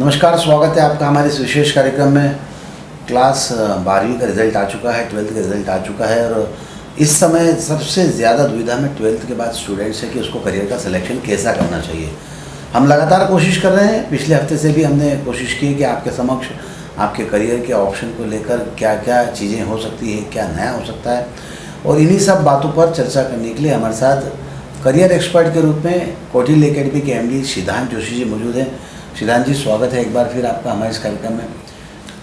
नमस्कार, स्वागत है आपका हमारे इस विशेष कार्यक्रम में। क्लास 12वीं का रिज़ल्ट आ चुका है, 12th का रिज़ल्ट आ चुका है और इस समय सबसे ज़्यादा दुविधा में 12th के बाद स्टूडेंट्स है कि उसको करियर का सिलेक्शन कैसा करना चाहिए। हम लगातार कोशिश कर रहे हैं, पिछले हफ्ते से भी हमने कोशिश की कि आपके समक्ष आपके करियर के ऑप्शन को लेकर क्या क्या चीज़ें हो सकती है, क्या नया हो सकता है, और इन्हीं सब बातों पर चर्चा करने के लिए हमारे साथ करियर एक्सपर्ट के रूप में कौटिल्य एकेडमी के MD सिद्धांत जोशी जी मौजूद हैं। सिद्धांत जी, स्वागत है एक बार फिर आपका हमारे इस कार्यक्रम में।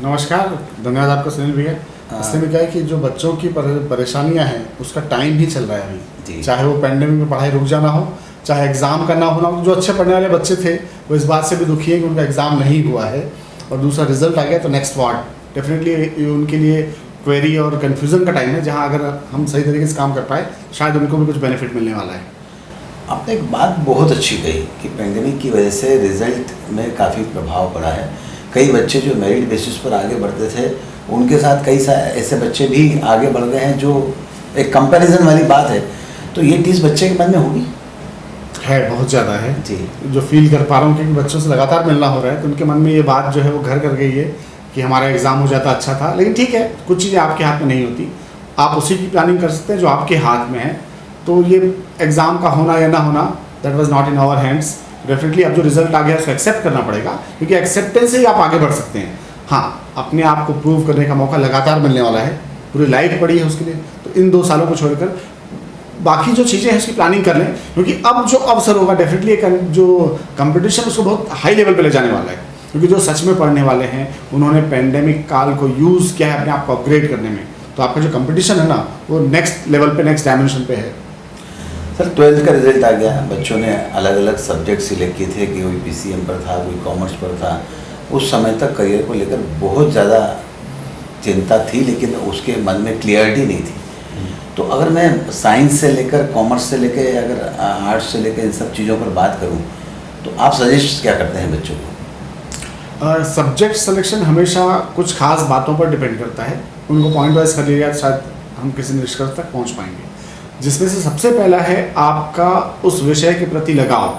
नमस्कार, धन्यवाद आपका सुनील भैया। इसमें क्या है कि जो बच्चों की परेशानियां हैं उसका टाइम ही चल रहा है अभी, चाहे वो पैंडेमिक में पढ़ाई रुक जाना हो, चाहे एग्ज़ाम करना होना हो। जो अच्छे पढ़ने वाले बच्चे थे वो इस बात से भी दुखी है कि उनका एग्ज़ाम नहीं हुआ है और दूसरा रिजल्ट आ गया तो नेक्स्ट वार्ड डेफिनेटली उनके लिए क्वेरी और कन्फ्यूज़न का टाइम है, जहाँ अगर हम सही तरीके से काम कर पाए शायद उनको भी कुछ बेनिफिट मिलने वाला है। आपने एक बात बहुत अच्छी कही कि पेंडेमिक की वजह से रिज़ल्ट में काफ़ी प्रभाव पड़ा है। कई बच्चे जो मेरिट बेसिस पर आगे बढ़ते थे उनके साथ कई ऐसे बच्चे भी आगे बढ़ गए हैं, जो एक कंपैरिजन वाली बात है। तो ये चीज़ बच्चे के मन में होगी है, बहुत ज़्यादा है जी। जो फील कर पा रहा हूँ क्योंकि बच्चों से लगातार मिलना हो रहा है तो उनके मन में ये बात जो है वो घर कर गई है कि हमारा एग्ज़ाम हो जाता अच्छा था। लेकिन ठीक है, कुछ चीज़ें आपके हाथ में नहीं होती, आप उसी की प्लानिंग कर सकते हैं जो आपके हाथ में है। तो ये एग्ज़ाम का होना या ना होना that was not in our hands. Definitely अब जो रिजल्ट आ गया उसको एक्सेप्ट करना पड़ेगा, क्योंकि एक्सेप्टेंस से ही आप आगे बढ़ सकते हैं। हाँ, अपने आप को प्रूव करने का मौका लगातार मिलने वाला है, पूरी लाइफ पड़ी है उसके लिए। तो इन 2 सालों को छोड़कर बाकी जो चीज़ें हैं उसकी प्लानिंग कर लें, क्योंकि अब जो अवसर होगा डेफिनेटली जो कंपटीशन उसको बहुत हाई लेवल पे ले जाने वाला है। क्योंकि जो सच में पढ़ने वाले हैं उन्होंने पैंडेमिक काल को यूज़ किया है अपने आप को अपग्रेड करने में। तो आपका जो कंपटीशन है ना वो नेक्स्ट लेवल पे, नेक्स्ट डायमेंशन पे है। सर, 12th का रिज़ल्ट आ गया, बच्चों ने अलग अलग सब्जेक्ट सिलेक्ट किए थे कि कोई PCM पर था, कोई कॉमर्स पर था। उस समय तक करियर को लेकर बहुत ज़्यादा चिंता थी, लेकिन उसके मन में क्लियरिटी नहीं थी। तो अगर मैं साइंस से लेकर, कॉमर्स से लेकर, अगर आर्ट्स से लेकर इन सब चीज़ों पर बात करूं तो आप सजेस्ट क्या करते हैं बच्चों को? सब्जेक्ट सिलेक्शन हमेशा कुछ खास बातों पर डिपेंड करता है। उनको पॉइंट वाइज कर लिया शायद हम किसी निष्कर्ष तक पहुंच पाएंगे, जिसमें से सबसे पहला है आपका उस विषय के प्रति लगाव।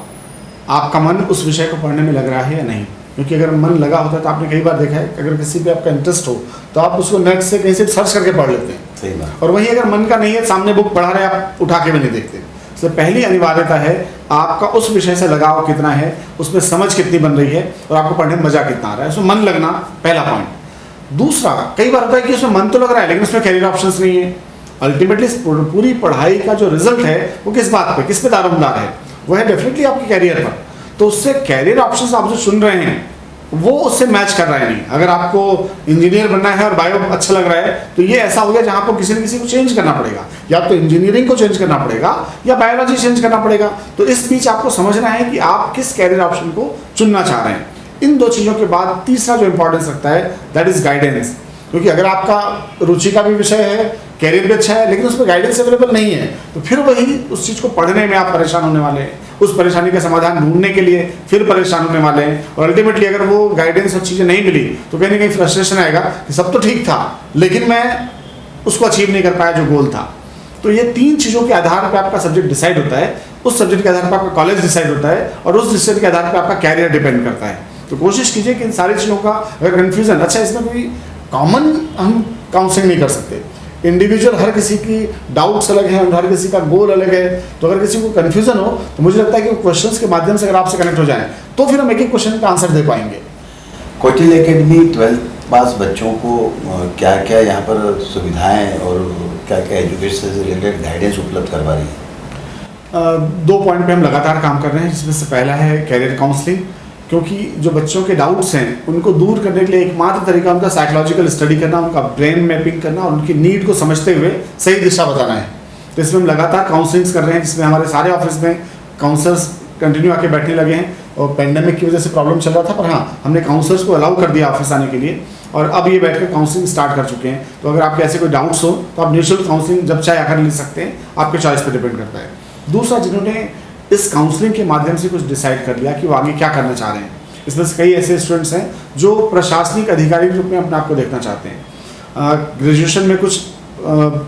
आपका मन उस विषय को पढ़ने में लग रहा है या नहीं। क्योंकि अगर मन लगा होता है तो आपने कई बार देखा है कि अगर किसी पे आपका इंटरेस्ट हो तो आप उसको नेट से कहीं से सर्च करके पढ़ लेते हैं। सही बात। और वहीं अगर मन का नहीं है, सामने बुक पढ़ा रहे आप उठा के भी नहीं देखते। तो पहली अनिवार्यता है आपका उस विषय से लगाव कितना है, उसमें समझ कितनी बन रही है और आपको पढ़ने में मजा कितना आ रहा है, उसमें मन लगना पहला पॉइंट। दूसरा, कई बार होता है कि उसमें मन तो लग रहा है लेकिन उसमें कैरियर ऑप्शंस नहीं है। अल्टीमेटली पूरी पढ़ाई का जो रिजल्ट है वो किस बात पे, किस पे दारोमदार है, वो है डेफिनेटली आपके कैरियर पर। तो उससे कैरियर ऑप्शंस आप जो चुन रहे हैं वो उससे मैच कर रहा है नहीं। अगर आपको इंजीनियर बनना है और बायो अच्छा लग रहा है तो ये ऐसा हो गया जहाँ आपको किसी न किसी को चेंज करना पड़ेगा, या तो इंजीनियरिंग को चेंज करना पड़ेगा या बायोलॉजी चेंज करना पड़ेगा। तो इस बीच आपको समझना है कि आप किस कैरियर ऑप्शन को चुनना चाह रहे हैं। इन 2 चीज़ों के बाद तीसरा जो इंपॉर्टेंस रखता है दैट इज गाइडेंस। क्योंकि अगर आपका रुचि का भी विषय है, कैरियर भी अच्छा है, लेकिन उस पर गाइडेंस अवेलेबल नहीं है तो फिर वही उस चीज़ को पढ़ने में आप परेशान होने वाले हैं, उस परेशानी का समाधान ढूंढने के लिए फिर परेशान होने वाले हैं। और अल्टीमेटली अगर वो गाइडेंस और चीज़ें नहीं मिली तो कहीं ना कहीं फ्रस्ट्रेशन आएगा कि सब तो ठीक था लेकिन मैं उसको अचीव नहीं कर पाया जो गोल था। तो ये 3 चीज़ों के आधार पर आपका सब्जेक्ट डिसाइड होता है, उस सब्जेक्ट के आधार पर आपका कॉलेज डिसाइड होता है और उस डिसीजन के आधार पर आपका कैरियर डिपेंड करता है। तो कोशिश कीजिए कि इन सारी चीज़ों का अगर कन्फ्यूजन, अच्छा इसमें कोई कॉमन हम काउंसलिंग नहीं कर सकते, इंडिविजुअल हर किसी की डाउट्स अलग हैं और हर किसी का गोल अलग है। तो अगर किसी को कन्फ्यूजन हो तो मुझे लगता है कि क्वेश्चंस के माध्यम से अगर आपसे कनेक्ट हो जाएं तो फिर हम एक क्वेश्चन का आंसर दे पाएंगे। कौटिल्य एकेडमी 12th पास बच्चों को क्या क्या यहाँ पर सुविधाएं और क्या क्या एजुकेशन से रिलेटेड गाइडेंस उपलब्ध करवा रही है? 2 पॉइंट पे हम लगातार काम कर रहे हैं, जिसमें से पहला है कैरियर काउंसलिंग। क्योंकि जो बच्चों के डाउट्स हैं उनको दूर करने के लिए एकमात्र तरीका उनका साइकोलॉजिकल स्टडी करना, उनका ब्रेन मैपिंग करना और उनकी नीड को समझते हुए सही दिशा बताना है। तो इसमें हम लगातार काउंसलिंग्स कर रहे हैं, जिसमें हमारे सारे ऑफिस में काउंसलर्स कंटिन्यू आके बैठने लगे हैं। और पेंडेमिक की वजह से प्रॉब्लम चल रहा था, पर हाँ हमने काउंसलर्स को अलाउ कर दिया ऑफिस आने के लिए और अब ये बैठकर काउंसलिंग स्टार्ट कर चुके हैं। तो अगर आपके ऐसे कोई डाउट्स हो तो आप निःशुल्क काउंसलिंग जब चाहे आकर ले सकते हैं, आपके चॉइस पर डिपेंड करता है। दूसरा, जिन्होंने इस काउंसलिंग के माध्यम से कुछ डिसाइड कर लिया कि वो आगे क्या करना चाह रहे हैं, इसमें से कई ऐसे स्टूडेंट्स हैं जो प्रशासनिक अधिकारी के रूप में अपने आप को देखना चाहते हैं। ग्रेजुएशन में कुछ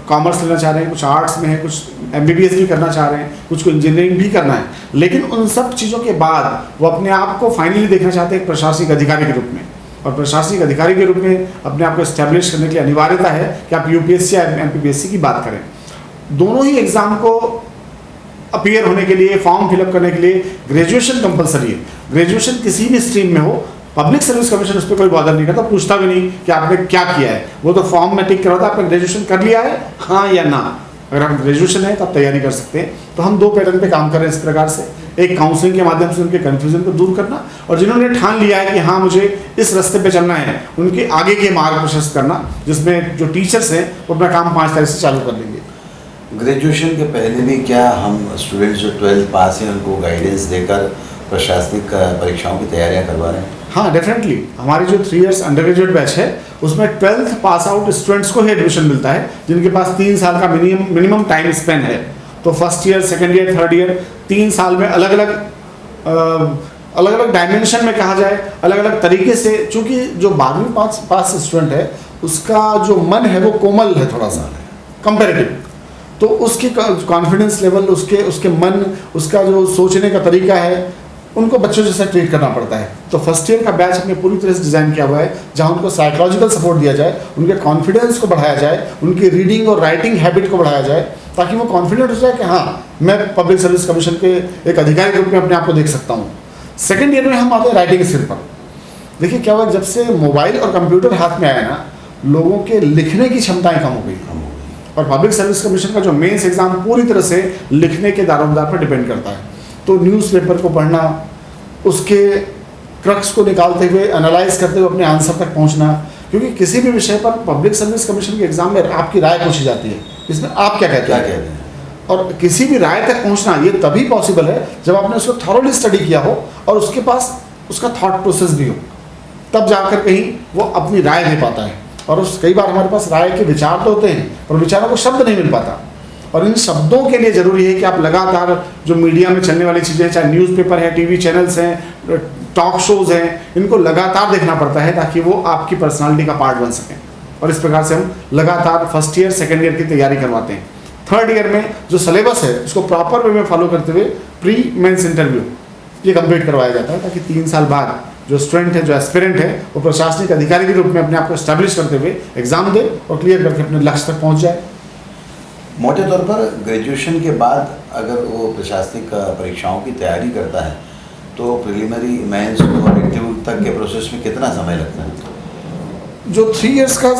कॉमर्स लेना चाह रहे हैं, कुछ आर्ट्स में है, कुछ MBBS भी करना चाह रहे हैं, कुछ को इंजीनियरिंग भी करना है, लेकिन उन सब चीज़ों के बाद वो अपने आप को फाइनली देखना चाहते हैं एक प्रशासनिक अधिकारी के रूप में। और प्रशासनिक अधिकारी के रूप में अपने आप को एस्टेब्लिश करने के लिए अनिवार्यता है कि आप UPSC या MPPSC की बात करें। दोनों ही एग्ज़ाम को अपीयर होने के लिए, फॉर्म फिलअप करने के लिए ग्रेजुएशन कंपलसरी है। ग्रेजुएशन किसी भी स्ट्रीम में हो, पब्लिक सर्विस कमीशन उस पर कोई बॉदर नहीं करता, पूछता भी नहीं कि आपने क्या किया है। वो तो फॉर्म में टिक करवाता है आपने ग्रेजुएशन कर लिया है, हाँ या ना। अगर आप ग्रेजुएशन है तो आप तैयारी कर सकते हैं। तो हम 2 पैटर्न पे काम कर रहे हैं इस प्रकार से, एक काउंसलिंग के माध्यम से उनके कन्फ्यूजन को दूर करना, और जिन्होंने ठान लिया है कि हाँ मुझे इस रास्ते पे चलना है, उनके आगे के मार्ग प्रशस्त करना, जिसमें जो टीचर्स हैं वो अपना काम 5 तारीख से चालू कर लेंगे। ग्रेजुएशन के पहले भी क्या हम स्टूडेंट्स जो 12th पास हैं उनको गाइडेंस देकर प्रशासनिक परीक्षाओं की तैयारियां करवा रहे हैं? हाँ, डेफिनेटली। हमारी जो 3 इयर्स अंडर ग्रेजुएट बैच है उसमें 12th पास आउट स्टूडेंट्स को ही एडमिशन मिलता है, जिनके पास 3 साल का मिनिमम टाइम स्पेन है। तो first year, second year, third year, 3 साल में अलग अलग डायमेंशन में कहा जाए, अलग अलग तरीके से, चूँकि जो 12वीं पास स्टूडेंट है उसका जो मन है वो कोमल है थोड़ा सा कंपेरेटिव, तो उसके कॉन्फिडेंस लेवल, उसके मन, उसका जो सोचने का तरीका है, उनको बच्चों जैसा ट्रीट करना पड़ता है। तो फर्स्ट ईयर का बैच हमने पूरी तरह से डिज़ाइन किया हुआ है, जहाँ उनको साइकोलॉजिकल सपोर्ट दिया जाए, उनके कॉन्फिडेंस को बढ़ाया जाए, उनकी रीडिंग और राइटिंग हैबिट को बढ़ाया जाए, ताकि वो कॉन्फिडेंट हो जाए कि हाँ मैं पब्लिक सर्विस कमीशन के एक अधिकारी के रूप में अपने आप को देख सकता हूँ। सेकेंड ईयर में हम आते हैं राइटिंग स्किल पर। देखिए क्या हुआ, जब से मोबाइल और कंप्यूटर हाथ में आया ना, लोगों के लिखने की क्षमताएँ कम हो गई। और पब्लिक सर्विस कमीशन का जो मेंस एग्जाम पूरी तरह से लिखने के दारोमदार पर डिपेंड करता है। तो न्यूज़पेपर को पढ़ना, उसके क्रक्स को निकालते हुए, एनालाइज करते हुए अपने आंसर तक पहुंचना, क्योंकि किसी भी विषय पर पब्लिक सर्विस कमीशन के एग्जाम में आपकी राय पूछी जाती है, इसमें आप क्या कहते हैं। और किसी भी राय तक पहुंचना ये तभी पॉसिबल है जब आपने उसको थॉरोली स्टडी किया हो और उसके पास उसका थॉट प्रोसेस भी हो, तब जाकर कहीं वो अपनी राय दे पाता है। और कई बार हमारे पास राय के विचार तो होते हैं पर विचारों को शब्द नहीं मिल पाता, और इन शब्दों के लिए ज़रूरी है कि आप लगातार जो मीडिया में चलने वाली चीज़ें, चाहे न्यूज़पेपर है, टीवी चैनल्स हैं, टॉक शोज़ हैं, इनको लगातार देखना पड़ता है ताकि वो आपकी पर्सनालिटी का पार्ट बन सकें। और इस प्रकार से हम लगातार फर्स्ट ईयर, सेकेंड ईयर की तैयारी करवाते हैं। थर्ड ईयर में जो सिलेबस है उसको प्रॉपर वे में फॉलो करते हुए प्री मेंस इंटरव्यू ये कंप्लीट करवाया जाता है, ताकि 3 साल बाद जो स्टूडेंट है, जो एस्पिरेंट है, वो प्रशासनिक अधिकारी के रूप में अपने आप को एस्टैब्लिश करते हुए एग्जाम दे और क्लियर करके अपने लक्ष्य तक पहुंच जाए। मोटे तौर पर ग्रेजुएशन के बाद अगर वो प्रशासनिक परीक्षाओं की तैयारी करता है तो प्रिलिमिनरी, मेंस और इंटरव्यू तक के प्रोसेस में कितना समय लगता है? जो 3 इयर्स का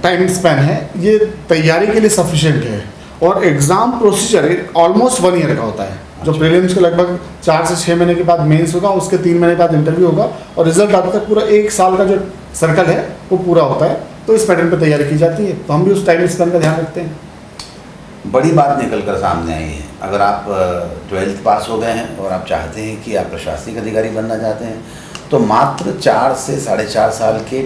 टाइम स्पैन है ये तैयारी के लिए सफिशिएंट है, और एग्ज़ाम प्रोसीजर ऑलमोस्ट 1 ईयर का होता है। जो प्रीलिम्स के लगभग 4 से 6 महीने के बाद मेंस होगा, उसके 3 महीने बाद इंटरव्यू होगा, और रिजल्ट आने तक पूरा 1 साल का जो सर्कल है वो पूरा होता है। तो इस पैटर्न पर तैयारी की जाती है, तो हम भी उस टाइम स्पैन का ध्यान रखते हैं। बड़ी बात निकल कर सामने आई है। अगर आप 12th पास हो गए हैं और आप चाहते हैं कि आप प्रशासनिक अधिकारी बनना चाहते हैं, तो मात्र 4 से 4.5 साल के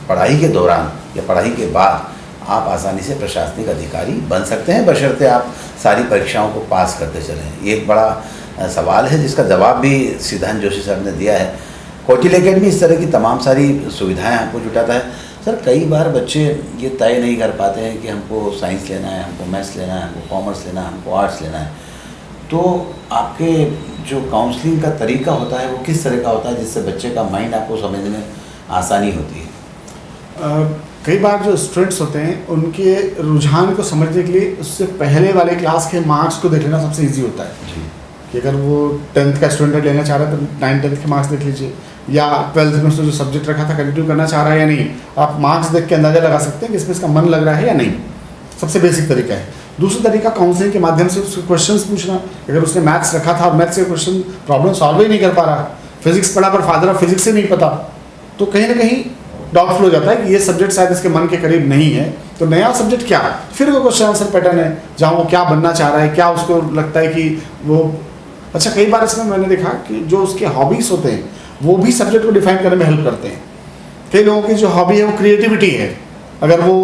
पढ़ाई के दौरान या पढ़ाई के बाद आप आसानी से प्रशासनिक अधिकारी बन सकते हैं, बशर्ते आप सारी परीक्षाओं को पास करते चलें। ये एक बड़ा सवाल है जिसका जवाब भी सिद्धांत जोशी साहब ने दिया है। कौटिल्य अकेडमी इस तरह की तमाम सारी सुविधाएं आपको जुटाता है। सर, कई बार बच्चे ये तय नहीं कर पाते हैं कि हमको साइंस लेना है, हमको मैथ्स लेना है, हमको कॉमर्स लेना है, हमको आर्ट्स लेना है, तो आपके जो काउंसलिंग का तरीका होता है वो किस तरह का होता है जिससे बच्चे का माइंड आपको समझने में आसानी होती है? कई बार जो स्टूडेंट्स होते हैं उनके रुझान को समझने के लिए उससे पहले वाले क्लास के मार्क्स को देख लेना सबसे ईजी होता है जी। कि अगर वो 10th का स्टूडेंट लेना चाह रहा है तो 9th-10th के मार्क्स देख लीजिए, या 12th में उसने जो सब्जेक्ट रखा था कंटिन्यू करना चाह रहा है या नहीं, आप मार्क्स देख के अंदाज़ा लगा सकते हैं कि इसमें इसका मन लग रहा है या नहीं। सबसे बेसिक तरीका है। दूसरा तरीका काउंसलिंग के माध्यम से उसके क्वेश्चंस पूछना। अगर उसने मैथ्स रखा था और मैथ्स के क्वेश्चन प्रॉब्लम सॉल्व ही नहीं कर पा रहा, फिजिक्स पढ़ा पर फादर ऑफ फिजिक्स से नहीं पता, तो कहीं ना कहीं डाउटफुल हो जाता है कि ये सब्जेक्ट शायद इसके मन के करीब नहीं है। तो नया सब्जेक्ट क्या, फिर वो क्वेश्चन आंसर पैटर्न है जहाँ वो क्या बनना चाह रहा है, क्या उसको लगता है कि वो अच्छा। कई बार इसमें मैंने देखा कि जो उसके हॉबीज़ होते हैं वो भी सब्जेक्ट को डिफाइन करने में हेल्प करते हैं। कई लोगों की जो हॉबी है वो क्रिएटिविटी है, अगर वो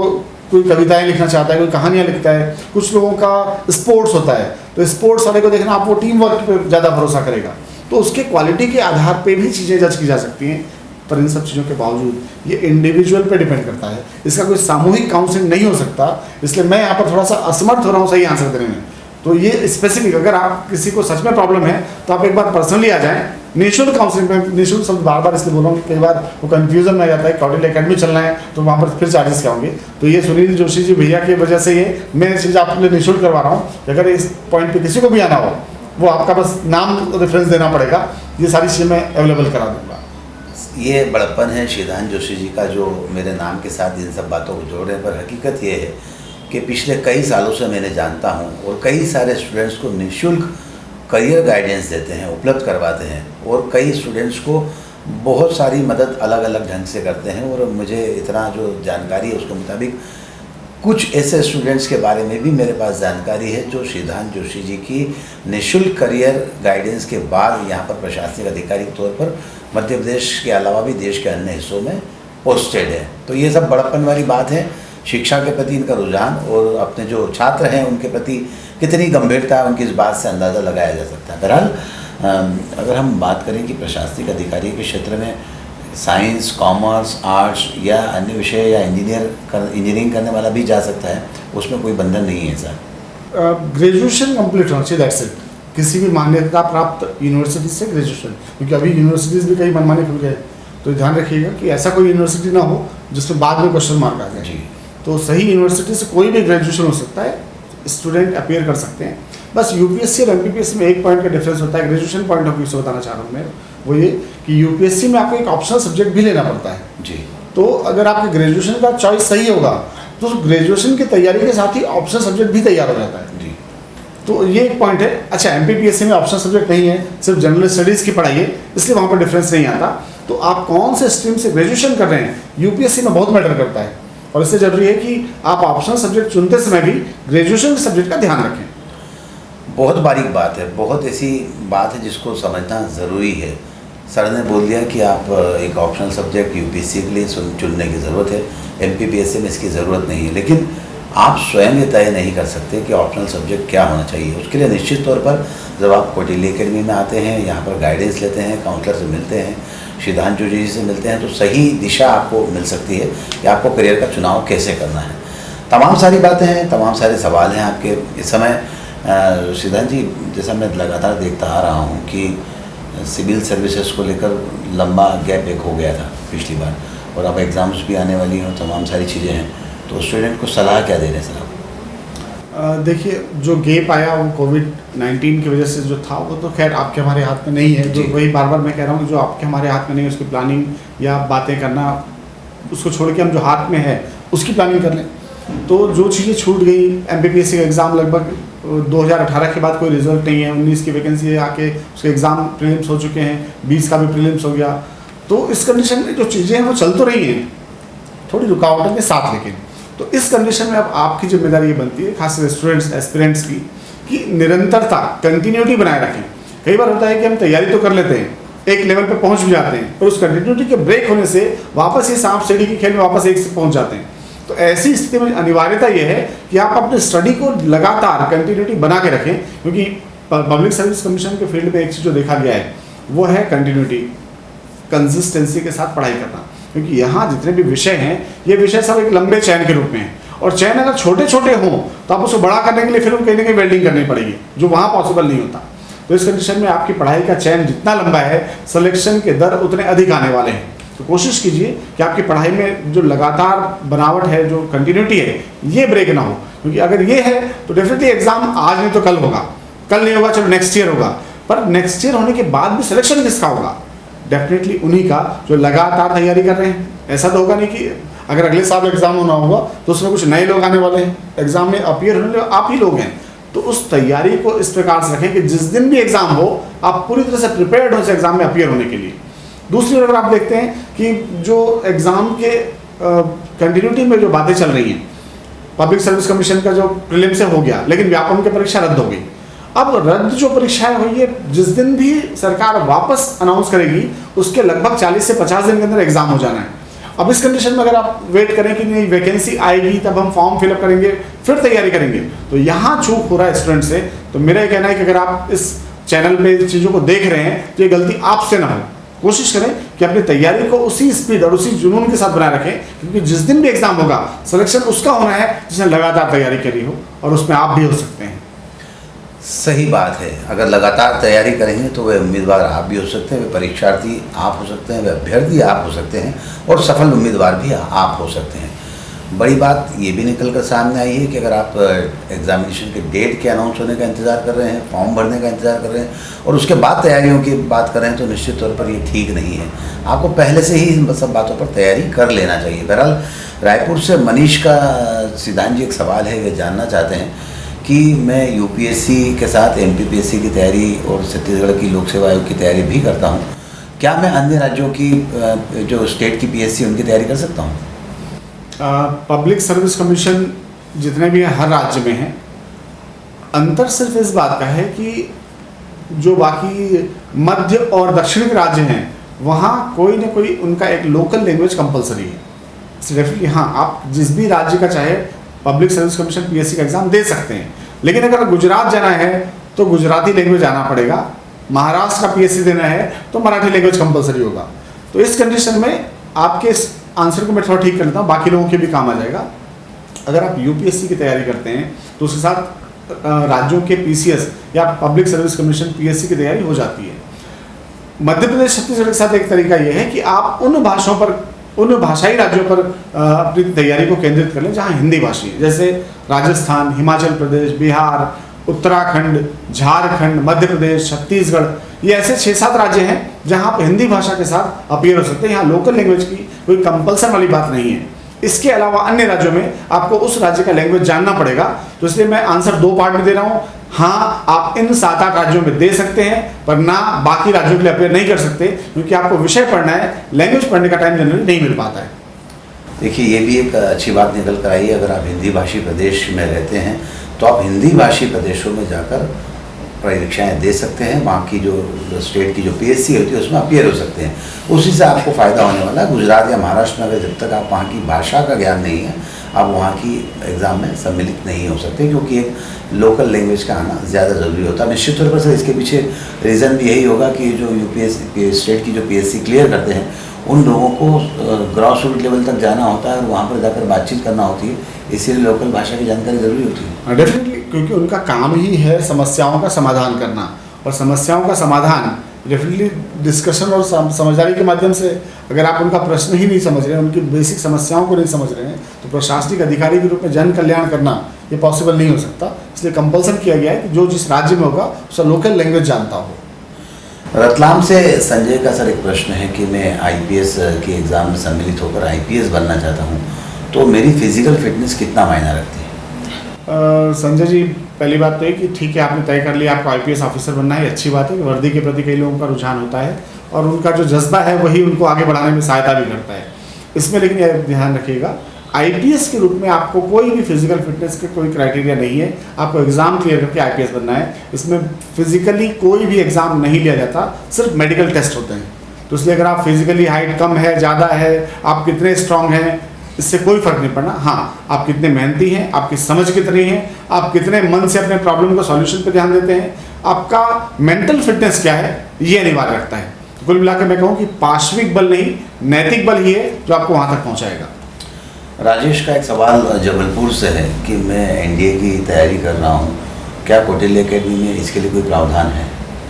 कोई कविताएं लिखना चाहता है, कोई कहानियाँ लिखता है। कुछ लोगों का स्पोर्ट्स होता है, तो स्पोर्ट्स वाले को देखना आप वो टीम वर्क पर ज़्यादा भरोसा करेगा, तो उसके क्वालिटी के आधार पर भी चीज़ें जज की जा सकती हैं। पर इन सब चीज़ों के बावजूद ये इंडिविजुअल पे डिपेंड करता है, इसका कोई सामूहिक काउंसलिंग नहीं हो सकता। इसलिए मैं यहाँ पर थोड़ा सा असमर्थ हो रहा हूँ सही आंसर देने में। तो ये स्पेसिफिक, अगर आप किसी को सच में प्रॉब्लम है तो आप एक बार पर्सनली आ जाएं, निःशुल्क काउंसलिंग में। निःशुल्क शब्द बार बार इसलिए बोल रहा हूँ कि कई बार वो कन्फ्यूजन में आ जाता है, कौटिल्य एकेडमी चलना है तो वहाँ पर फिर चार्जेस क्या होंगे। तो ये सुनील जोशी जी भैया की वजह से ये मैं चीज़ आपके लिए निःशुल्क करवा रहा हूँ कि अगर इस पॉइंट पर किसी को भी आना हो, वो आपका बस नाम रेफरेंस देना पड़ेगा, ये सारी चीज़ें मैं अवेलेबल करा दूँगा। ये बड़प्पन है श्रीधान जोशी जी का जो मेरे नाम के साथ इन सब बातों को जोड़ रहे हैं। पर हकीकत ये है कि पिछले कई सालों से मैंने जानता हूँ और कई सारे स्टूडेंट्स को निःशुल्क करियर गाइडेंस देते हैं, उपलब्ध करवाते हैं, और कई स्टूडेंट्स को बहुत सारी मदद अलग अलग ढंग से करते हैं। और मुझे इतना जो जानकारी है उसके मुताबिक कुछ ऐसे स्टूडेंट्स के बारे में भी मेरे पास जानकारी है जो श्रीधान जोशी जी की निःशुल्क करियर गाइडेंस के बाद यहाँ पर प्रशासनिक अधिकारी के तौर पर मध्य प्रदेश के अलावा भी देश के अन्य हिस्सों में पोस्टेड है। तो ये सब बड़प्पन वाली बात है। शिक्षा के प्रति इनका रुझान और अपने जो छात्र हैं उनके प्रति कितनी गंभीरता है उनकी इस बात से अंदाज़ा लगाया जा सकता है। बहरहाल अगर हम बात करें कि प्रशासनिक अधिकारी के क्षेत्र में साइंस, कॉमर्स, आर्ट्स या अन्य विषय या इंजीनियरिंग करने वाला भी जा सकता है, उसमें कोई बंधन नहीं है सर। ग्रेजुएशन कंप्लीट होना चाहिए, दैट्स इट। किसी भी मान्यता प्राप्त यूनिवर्सिटी से ग्रेजुएशन, क्योंकि अभी यूनिवर्सिटीज़ भी कई मनमाने खुल गए, तो ध्यान रखिएगा कि ऐसा कोई यूनिवर्सिटी ना हो जिसमें बाद में क्वेश्चन मार्क आ जाए जी। तो सही यूनिवर्सिटी से कोई भी ग्रेजुएशन हो सकता है, स्टूडेंट अपीयर कर सकते हैं। बस यूपीएससी और एमपीपीएससी में एक पॉइंट का डिफरेंस होता है, ग्रेजुएशन पॉइंट ऑफ व्यू से बताना चाह रहा हूँ मैं, वो ये कि यूपीएससी में आपको एक ऑप्शनल सब्जेक्ट भी लेना पड़ता है जी। तो अगर आपके ग्रेजुएशन का चॉइस सही होगा तो ग्रेजुएशन की तैयारी के साथ ही ऑप्शनल सब्जेक्ट भी तैयार हो जाता है जी। तो ये एक पॉइंट है। अच्छा, एमपीपीएससी में ऑप्शनल सब्जेक्ट नहीं है, सिर्फ जनरल स्टडीज़ की पढ़ाई है, इसलिए वहाँ पर डिफरेंस नहीं आता। तो आप कौन से स्ट्रीम से ग्रेजुएशन कर रहे हैं यूपीएससी में बहुत मैटर करता है, और इससे जरूरी है कि आप ऑप्शनल सब्जेक्ट चुनते समय भी ग्रेजुएशन के सब्जेक्ट का ध्यान रखें। बहुत बारीक बात है, बहुत ऐसी बात है जिसको समझना ज़रूरी है। सर ने बोल दिया कि आप एक ऑप्शनल सब्जेक्ट यूपीएससी के लिए चुनने की ज़रूरत है, एमपीपीएससी में इसकी ज़रूरत नहीं है, लेकिन आप स्वयं ये तय नहीं कर सकते कि ऑप्शनल सब्जेक्ट क्या होना चाहिए। उसके लिए निश्चित तौर पर जब आप कौटिल्य एकेडमी में आते हैं, यहाँ पर गाइडेंस लेते हैं, काउंसलर से मिलते हैं, श्रीधान जोशी जी से मिलते हैं, तो सही दिशा आपको मिल सकती है कि आपको करियर का चुनाव कैसे करना है। तमाम सारी बातें हैं, तमाम सारे सवाल हैं आपके इस समय। श्रीधान जी, जैसा मैं लगातार देखता आ रहा हूँ कि सिविल सर्विसेज को लेकर लंबा गैप एक हो गया था पिछली बार, और अब एग्ज़ाम्स भी आने वाली हैं, तमाम सारी चीज़ें हैं, तो स्टूडेंट को सलाह क्या दे रहे हैं सर आप? देखिए, जो गैप आया वो कोविड-19 की वजह से जो था, वो तो खैर आपके हमारे हाथ में नहीं है। जो वही बार बार मैं कह रहा हूँ, जो आपके हमारे हाथ में नहीं है उसकी प्लानिंग या बातें करना, उसको छोड़ के हम जो हाथ में है उसकी प्लानिंग कर लें। तो जो चीज़ें छूट गई, एमपीपीएससी का एग्ज़ाम लगभग 2018 के बाद कोई रिजल्ट नहीं है, 19 की वैकेंसी आके उसके एग्ज़ाम प्रीलिम्स हो चुके हैं, 20 का भी प्रीलिम्स हो गया। तो इस कंडीशन में जो चीज़ें हैं वो चल तो रही हैं, थोड़ी रुकावटों के साथ, लेकिन तो इस कंडीशन में अब आपकी जिम्मेदारी ये बनती है, खास स्टूडेंट्स, एस्पिरेंट्स की, कि निरंतरता, कंटिन्यूटी बनाए रखें। कई बार होता है कि हम तैयारी तो कर लेते हैं, एक लेवल पे पहुंच भी जाते हैं, पर उस कंटिन्यूटी के ब्रेक होने से वापस ये सांप सीढ़ी के खेल में वापस एक से पहुंच जाते हैं। तो ऐसी स्थिति में अनिवार्यता ये है कि आप अपने स्टडी को लगातार कंटिन्यूटी बना के रखें, क्योंकि पब्लिक सर्विस कमीशन के फील्ड में एक चीज़ जो देखा गया है वो है कंटिन्यूटी, कंसिस्टेंसी के साथ पढ़ाई करना। क्योंकि यहाँ जितने भी विषय हैं, ये विषय सब एक लंबे चैन के रूप में है, और चैन अगर छोटे छोटे हों तो आप उसको बड़ा करने के लिए फिर कहीं ना कहीं वेल्डिंग करनी पड़ेगी, जो वहाँ पॉसिबल नहीं होता। तो इस कंडीशन में आपकी पढ़ाई का चैन जितना लंबा है, सिलेक्शन के दर उतने अधिक आने वाले हैं। तो कोशिश कीजिए कि आपकी पढ़ाई में जो लगातार बनावट है, जो कंटिन्यूटी है, ये ब्रेक ना हो। क्योंकि अगर ये है तो डेफिनेटली एग्जाम आज नहीं तो कल होगा, कल नहीं होगा चलो नेक्स्ट ईयर होगा, पर नेक्स्ट ईयर होने के बाद भी सिलेक्शन किसका होगा? डेफिनेटली उन्हीं का जो लगातार तैयारी कर रहे हैं। ऐसा तो होगा नहीं कि अगर अगले साल एग्जाम होना होगा तो उसमें कुछ नए लोग आने वाले हैं, एग्जाम में अपीयर होने वाले आप ही लोग हैं। तो उस तैयारी को इस प्रकार से रखें कि जिस दिन भी एग्जाम हो आप पूरी तरह से प्रिपेयर्ड हो उस एग्जाम में अपीयर होने के लिए। दूसरी ओर अगर आप देखते हैं कि जो एग्जाम के कंटिन्यूटी में जो बातें चल रही हैं, पब्लिक सर्विस कमीशन का जो प्रीलिम से हो गया, लेकिन व्यापम की परीक्षा रद्द हो गई। अब रद्द जो परीक्षाएं हुई है, जिस दिन भी सरकार वापस अनाउंस करेगी उसके लगभग 40 से 50 दिन के अंदर एग्जाम हो जाना है। अब इस कंडीशन में अगर आप वेट करें कि नहीं वैकेंसी आएगी तब हम फॉर्म फिलअप करेंगे फिर तैयारी करेंगे, तो यहाँ चूक हो रहा है स्टूडेंट से। तो मेरा ये कहना है कि अगर आप इस चैनल पे चीज़ों को देख रहे हैं तो ये गलती आपसे ना हो, कोशिश करें कि अपनी तैयारी को उसी स्पीड और उसी जुनून के साथ बनाए रखें, क्योंकि जिस दिन भी एग्जाम होगा सिलेक्शन उसका होना है जिसने लगातार तैयारी करी हो, और उसमें आप भी हो सकते हैं। सही बात है। अगर लगातार तैयारी करेंगे तो वे उम्मीदवार आप भी हो सकते हैं, वे परीक्षार्थी आप हो सकते हैं, वे अभ्यर्थी आप हो सकते हैं, और सफल उम्मीदवार भी आप हो सकते हैं। बड़ी बात ये भी निकल कर सामने आई है कि अगर आप एग्जामिनेशन के डेट के अनाउंस होने का इंतज़ार कर रहे हैं, फॉर्म भरने का इंतज़ार कर रहे हैं और उसके बाद तैयारियों की बात कर रहे हैं, तो निश्चित तौर पर ये ठीक नहीं है। आपको पहले से ही इन सब बातों पर तैयारी कर लेना चाहिए। बहरहाल रायपुर से मनीष का सिद्धांत जी एक सवाल है, वे जानना चाहते हैं कि मैं यूपीएससी के साथ एमपीपीएससी की तैयारी और छत्तीसगढ़ की लोक सेवा आयोग की तैयारी भी करता हूँ, क्या मैं अन्य राज्यों की जो स्टेट की पीएससी उनकी तैयारी कर सकता हूँ? पब्लिक सर्विस कमीशन जितने भी हैं हर राज्य में हैं। अंतर सिर्फ इस बात का है कि जो बाकी मध्य और दक्षिण के राज्य हैं वहाँ कोई ना कोई उनका एक लोकल लैंग्वेज कंपलसरी है। सिर्फ हाँ, आप जिस भी राज्य का चाहे पब्लिक सर्विस कमीशन पीएससी का एग्ज़ाम दे सकते हैं, लेकिन अगर गुजरात जाना है तो गुजराती लैंग्वेज आना पड़ेगा, महाराष्ट्र का पीएससी देना है तो मराठी लैंग्वेज कंपलसरी होगा। तो इस कंडीशन में आपके इस आंसर को मैं थोड़ा ठीक कर लेता हूँ, बाकी लोगों के भी काम आ जाएगा। अगर आप यूपीएससी की तैयारी करते हैं तो उसके साथ राज्यों के पीसीएस या पब्लिक सर्विस कमीशन पीएससी की तैयारी हो जाती है। मध्य प्रदेश छत्तीसगढ़ के साथ एक तरीका यह है कि आप उन भाषाई राज्यों पर अपनी तैयारी को केंद्रित कर लें जहाँ हिंदी भाषी है, जैसे राजस्थान, हिमाचल प्रदेश, बिहार, उत्तराखंड, झारखंड, मध्य प्रदेश, छत्तीसगढ़, ये ऐसे 6-7 राज्य हैं जहाँ आप हिंदी भाषा के साथ अपीयर हो सकते हैं। यहाँ लोकल लैंग्वेज की कोई कंपल्सन वाली बात नहीं है। इसके अलावा अन्य राज्यों में आपको उस राज्य का लैंग्वेज जानना पड़ेगा। तो इसलिए मैं आंसर 2 पार्ट में दे रहा हूँ। हाँ, आप इन 7-8 राज्यों में दे सकते हैं, पर ना बाकी राज्यों के लिए अपीयर नहीं कर सकते, क्योंकि आपको विषय पढ़ना है, लैंग्वेज पढ़ने का टाइम जनरली नहीं मिल पाता है। देखिए, ये भी एक अच्छी बात निकल कर आई है। अगर आप हिंदी भाषी प्रदेश में रहते हैं तो आप हिंदी भाषी प्रदेशों में जाकर परीक्षाएं दे सकते हैं। वहाँ की जो स्टेट की जो पीएससी होती है उसमें अपीयर हो सकते हैं। उसी से आपको फ़ायदा होने वाला है। गुजरात या महाराष्ट्र में अगर जब तक आप वहाँ की भाषा का ज्ञान नहीं है, आप वहाँ की एग्ज़ाम में सम्मिलित नहीं हो सकते, क्योंकि एक लोकल लैंग्वेज का आना ज़्यादा ज़रूरी होता है। निश्चित तौर पर सर इसके पीछे रीज़न भी यही होगा कि जो यूपीएससी स्टेट की जो पीएससी क्लियर करते हैं उन लोगों को ग्रास रूट लेवल तक जाना होता है और वहाँ पर जाकर बातचीत करना होती है, इसीलिए लोकल भाषा की जानकारी ज़रूरी होती है। डेफिनेटली, क्योंकि उनका काम ही है समस्याओं का समाधान करना, और समस्याओं का समाधान डेफिनेटली डिस्कशन और समझदारी के माध्यम से। अगर आप उनका प्रश्न ही नहीं समझ रहे हैं, उनकी बेसिक समस्याओं को नहीं समझ रहे हैं, तो प्रशासनिक अधिकारी के रूप में जन कल्याण करना ये पॉसिबल नहीं हो सकता। इसलिए कंपल्सन किया गया है कि जो जिस राज्य में होगा उसका लोकल लैंग्वेज जानता हो। रतलाम से संजय का सर एक प्रश्न है कि मैं आईपीएस के एग्ज़ाम में सम्मिलित होकर आईपीएस बनना चाहता हूँ, तो मेरी फिजिकल फिटनेस कितना मायना रखती है? संजय जी, पहली बात तो ये कि ठीक है, आपने तय कर लिया आपको आईपीएस ऑफिसर बनना है, अच्छी बात है कि वर्दी के प्रति कई लोगों का रुझान होता है और उनका जो जज्बा है वही उनको आगे बढ़ाने में सहायता भी करता है। इसमें लेकिन यह ध्यान रखिएगा, आईपीएस के रूप में आपको कोई भी फिजिकल फिटनेस के कोई क्राइटेरिया नहीं है। आपको एग्ज़ाम क्लियर करके आईपीएस बनना है। इसमें फिजिकली कोई भी एग्ज़ाम नहीं लिया जाता, सिर्फ मेडिकल टेस्ट होते हैं। तो इसलिए अगर आप फिजिकली हाइट कम है, ज़्यादा है, आप कितने स्ट्रांग हैं, इससे कोई फ़र्क नहीं पड़ना। हाँ, आप कितने मेहनती हैं, आपकी समझ कितनी है, आप कितने मन से अपने प्रॉब्लम को सॉल्यूशन पे ध्यान देते हैं, आपका मेंटल फिटनेस क्या है, ये अनिवार्य रखता है। तो कुल मिलाकर मैं कहूँ कि पार्श्विक बल नहीं, नैतिक बल ही है जो आपको वहाँ तक पहुँचाएगा। राजेश का एक सवाल जबलपुर से है कि मैं एनडीए की तैयारी कर रहा हूँ, क्या कौटिल्य अकेडमी में इसके लिए कोई प्रावधान है?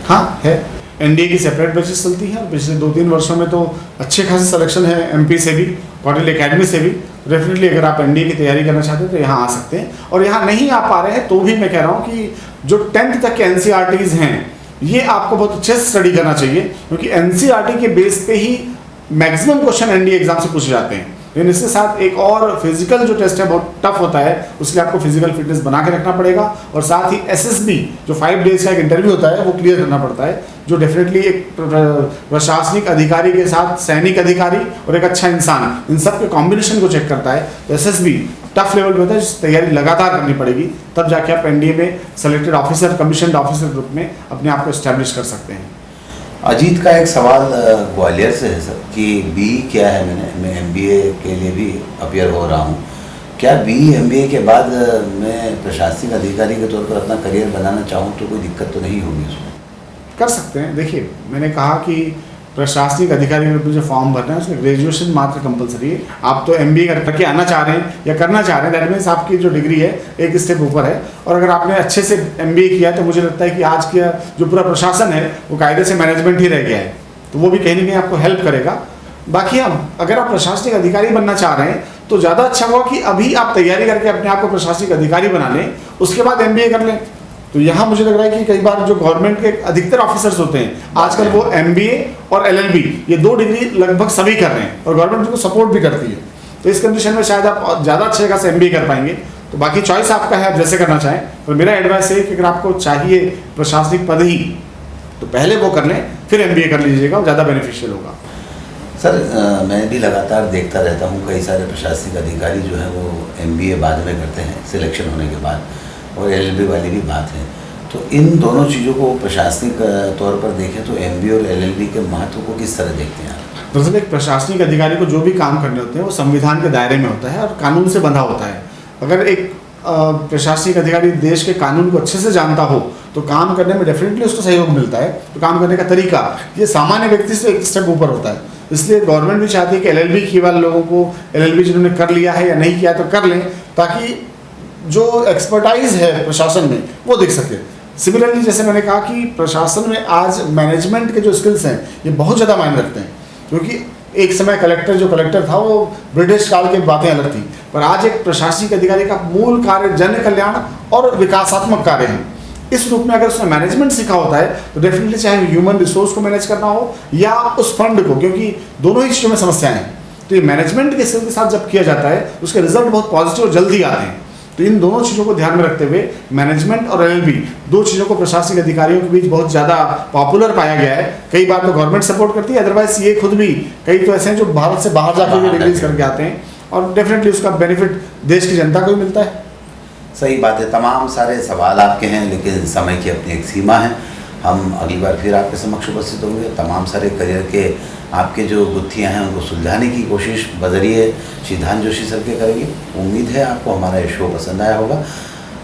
हाँ है, एनडीए की सेपरेट बैचेस चलती हैं और पिछले 2-3 वर्षों में तो अच्छे खासे सिलेक्शन है एमपी से भी, कौटिल्य अकेडमी से भी। डेफिनेटली अगर आप एनडीए की तैयारी करना चाहते हैं तो यहाँ आ सकते हैं, और यहाँ नहीं आ पा रहे हैं तो भी मैं कह रहा हूँ कि जो 10th तक के एनसीईआरटीज़ हैं ये आपको बहुत अच्छे से स्टडी करना चाहिए, क्योंकि एनसीईआरटी के बेस पे ही मैक्सिमम क्वेश्चन एनडीए एग्जाम से पूछे जाते हैं। लेकिन इसके साथ एक और फिजिकल जो टेस्ट है बहुत टफ होता है, उसके लिए आपको फिजिकल फिटनेस बना के रखना पड़ेगा, और साथ ही एसएसबी जो 5 डेज का एक इंटरव्यू होता है वो क्लियर करना पड़ता है, जो डेफिनेटली एक प्रशासनिक अधिकारी के साथ सैनिक अधिकारी और एक अच्छा इंसान, इन सब के कॉम्बिनेशन को चेक करता है। तो एसएसबी टफ लेवल पे होता है, जिसकी तैयारी लगातार करनी पड़ेगी, तब जाके आप एनडीए में सेलेक्टेड ऑफिसर, कमीशन्ड ऑफिसर के रूप में अपने आप को एस्टैब्लिश कर सकते हैं। अजीत का एक सवाल ग्वालियर से है सर कि बी क्या है, मैं एमबीए के लिए भी अपियर हो रहा हूँ, क्या बी एमबीए के बाद मैं प्रशासनिक अधिकारी के तौर पर अपना करियर बनाना चाहूँ तो कोई दिक्कत तो नहीं होगी उसमें? कर सकते हैं। देखिए, मैंने कहा कि प्रशासनिक अधिकारी के रूप में जो फॉर्म भरना है उसमें ग्रेजुएशन मात्र कंपलसरी है। आप तो MBA करके आना चाह रहे हैं या करना चाह रहे हैं, दैट मीन्स आपकी जो डिग्री है एक स्टेप ऊपर है। और अगर आपने अच्छे से MBA किया तो मुझे लगता है कि आज का जो पूरा प्रशासन है वो कायदे से मैनेजमेंट ही रह गया है, तो वो भी कहीं ना कहीं आपको हेल्प करेगा। बाकी अगर आप प्रशासनिक अधिकारी बनना चाह रहे हैं तो ज़्यादा अच्छा होगा कि अभी आप तैयारी करके अपने आप को प्रशासनिक अधिकारी बना लें, उसके बाद MBA कर लें। तो यहाँ मुझे लग रहा है कि कई बार जो गवर्नमेंट के अधिकतर ऑफिसर्स होते हैं आजकल वो MBA और LLB ये 2 डिग्री लगभग सभी कर रहे हैं और गवर्नमेंट उनको सपोर्ट भी करती है। तो इस कंडीशन में शायद आप ज़्यादा अच्छे खासे MBA कर पाएंगे। तो बाकी चॉइस आपका है, आप जैसे करना चाहें। पर मेरा एडवाइस है कि अगर आपको चाहिए प्रशासनिक पद ही तो पहले वो कर लें, फिर MBA कर लीजिएगा, वो ज़्यादा बेनिफिशियल होगा। सर मैं भी लगातार देखता रहता हूँ कई सारे प्रशासनिक अधिकारी जो हैं वो MBA बाद में करते हैं सिलेक्शन होने के बाद, और LLB वाली भी बात है। तो इन दोनों चीज़ों को प्रशासनिक तौर पर देखें तो MBA और LLB के महत्व को किस तरह देखते हैं आप? दरअसल एक प्रशासनिक अधिकारी को जो भी काम करने होते हैं वो संविधान के दायरे में होता है और कानून से बंधा होता है। अगर एक प्रशासनिक अधिकारी देश के कानून को अच्छे से जानता हो तो काम करने में डेफिनेटली उसको सहयोग मिलता है। तो काम करने का तरीका ये सामान्य व्यक्ति से एक स्टेप ऊपर होता है। इसलिए गवर्नमेंट भी चाहती है कि LLB किए वाले लोगों को, LLB जिन्होंने कर लिया है या नहीं किया तो कर लें, ताकि जो एक्सपर्टाइज है प्रशासन में वो दिख सके। सिमिलरली जैसे मैंने कहा कि प्रशासन में आज मैनेजमेंट के जो स्किल्स हैं ये बहुत ज़्यादा मायने रखते हैं, क्योंकि एक समय कलेक्टर था वो ब्रिटिश काल की बातें अलग थी, पर आज एक प्रशासनिक अधिकारी का मूल कार्य जन कल्याण और विकासात्मक कार्य है। इस रूप में अगर उसने मैनेजमेंट सीखा होता है तो डेफिनेटली चाहे ह्यूमन रिसोर्स को मैनेज करना हो या उस फंड को, क्योंकि दोनों ही चीज़ों में समस्याएं हैं, तो ये मैनेजमेंट के स्किल के साथ जब किया जाता है उसके रिजल्ट बहुत पॉजिटिव और जल्दी आते हैं। तो इन दोनों चीज़ों को ध्यान में रखते हुए मैनेजमेंट और LLB 2 चीज़ों को प्रशासनिक अधिकारियों के बीच बहुत ज़्यादा पॉपुलर पाया गया है। कई बार तो गवर्नमेंट सपोर्ट करती है, अदरवाइज ये खुद भी कई तो ऐसे हैं जो भारत से बाहर जाकर भी डिग्रीज करके आते हैं और डेफिनेटली उसका बेनिफिट देश की जनता को भी मिलता है। सही बात है, तमाम सारे सवाल आपके हैं लेकिन समय की अपनी एक सीमा है। हम अगली बार फिर आपके समक्ष उपस्थित होंगे, तमाम सारे करियर के आपके जो गुत्थियाँ हैं उनको सुलझाने की कोशिश बजरिए सिद्धांत जोशी सर के करेंगे। उम्मीद है आपको हमारा ये शो पसंद आया होगा।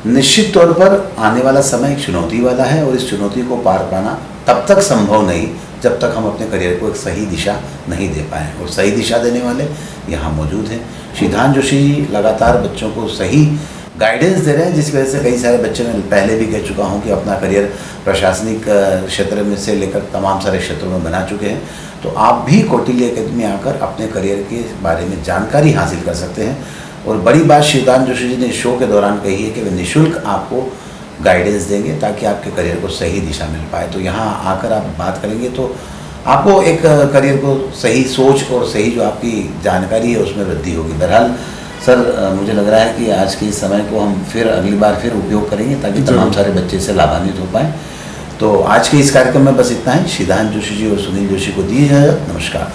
निश्चित तौर पर आने वाला समय एक चुनौती वाला है और इस चुनौती को पार पाना तब तक संभव नहीं जब तक हम अपने करियर को एक सही दिशा नहीं दे पाएँ, और सही दिशा देने वाले यहाँ मौजूद हैं। सिद्धांत जोशी लगातार बच्चों को सही गाइडेंस दे रहे हैं, जिसकी वजह से कई सारे बच्चे, मैं पहले भी कह चुका हूं कि अपना करियर प्रशासनिक क्षेत्र में से लेकर तमाम सारे क्षेत्रों में बना चुके हैं। तो आप भी कौटिल्य एकेडमी आकर अपने करियर के बारे में जानकारी हासिल कर सकते हैं। और बड़ी बात सिद्धांत जोशी जी ने शो के दौरान कही है कि वे निःशुल्क आपको गाइडेंस देंगे ताकि आपके करियर को सही दिशा मिल पाए। तो यहाँ आकर आप बात करेंगे तो आपको एक करियर को सही सोच और सही जो आपकी जानकारी है उसमें वृद्धि होगी। बहरहाल सर मुझे लग रहा है कि आज के इस समय को हम फिर अगली बार फिर उपयोग करेंगे ताकि तमाम सारे बच्चे से लाभान्वित हो पाएँ। तो आज के इस कार्यक्रम में बस इतना ही। सिद्धांत जोशी जी और सुनील जोशी को दी इजाज़त। नमस्कार।